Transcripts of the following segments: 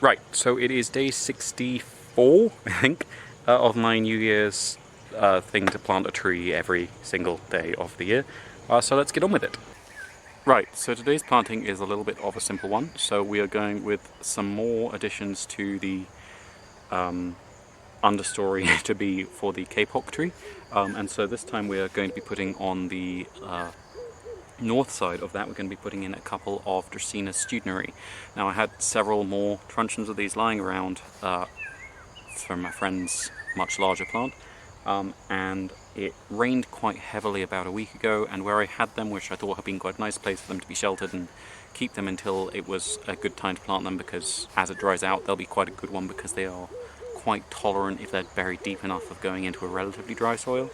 Right, so it is day 64, I think, of my New Year's thing to plant a tree every single day of the year. So let's get on with it. Right, so today's planting is a little bit of a simple one. So we are going with some more additions to the understory to be for the Kapok tree. And so this time we are going to be putting on the north side of that, we're going to be putting in a couple of Dracaena studinary. Now I had several more truncheons of these lying around from my friend's much larger plant, and it rained quite heavily about a week ago, and where I had them, which I thought had been quite a nice place for them to be sheltered and keep them until it was a good time to plant them, because as it dries out they'll be quite a good one, because they are quite tolerant, if they're buried deep enough, of going into a relatively dry soil.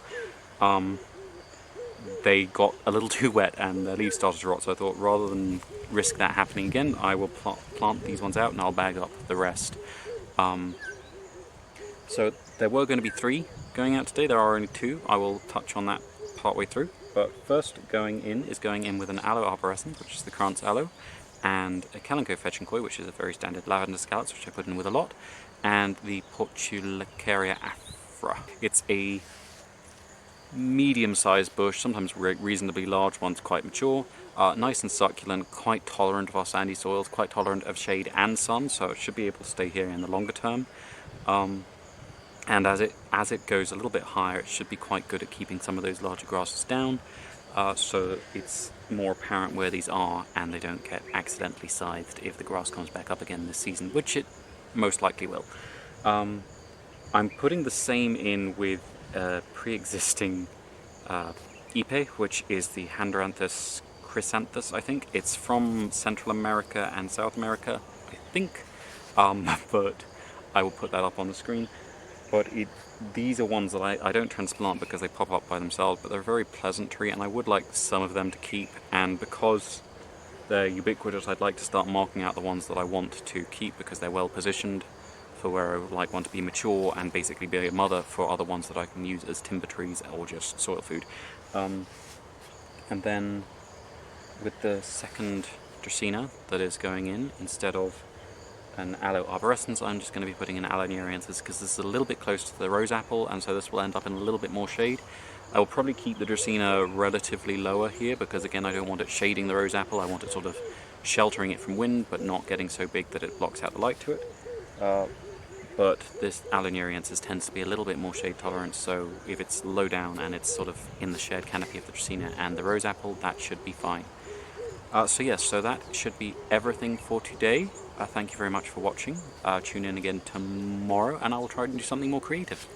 They got a little too wet and their leaves started to rot, so I thought rather than risk that happening again, I will plant these ones out and I'll bag up the rest. So there were going to be 3 going out today, there are only 2. I will touch on that partway through. But first going in with an aloe arborescens, which is the Krantz aloe, and a Kalanchoe fetchinkoi, which is a very standard lavender scallops, which I put in with a lot, and the Portulacaria afra. It's a medium-sized bush, sometimes reasonably large once quite mature, nice and succulent, quite tolerant of our sandy soils, quite tolerant of shade and sun, so it should be able to stay here in the longer term. And as it goes a little bit higher, it should be quite good at keeping some of those larger grasses down, so it's more apparent where these are and they don't get accidentally scythed if the grass comes back up again this season, which it most likely will. I'm putting the same in with pre-existing Ipe, which is the Handranthus chrysanthus, I think. It's from Central America and South America, I think, but I will put that up on the screen. But these are ones that I don't transplant because they pop up by themselves, but they're a very pleasant tree and I would like some of them to keep, and because they're ubiquitous, I'd like to start marking out the ones that I want to keep because they're well positioned for where I would like one to be mature and basically be a mother for other ones that I can use as timber trees or just soil food. And then with the second Dracaena that is going in, instead of an aloe arborescens, I'm just going to be putting in aloe neuriensis because this is a little bit close to the rose apple, and so this will end up in a little bit more shade. I will probably keep the Dracaena relatively lower here because again I don't want it shading the rose apple, I want it sort of sheltering it from wind but not getting so big that it blocks out the light to it. But this aloe neuriensis tends to be a little bit more shade tolerant, so if it's low down and it's sort of in the shared canopy of the Dracaena and the rose apple, that should be fine. So yes, so that should be everything for today. Thank you very much for watching. Tune in again tomorrow and I will try to do something more creative.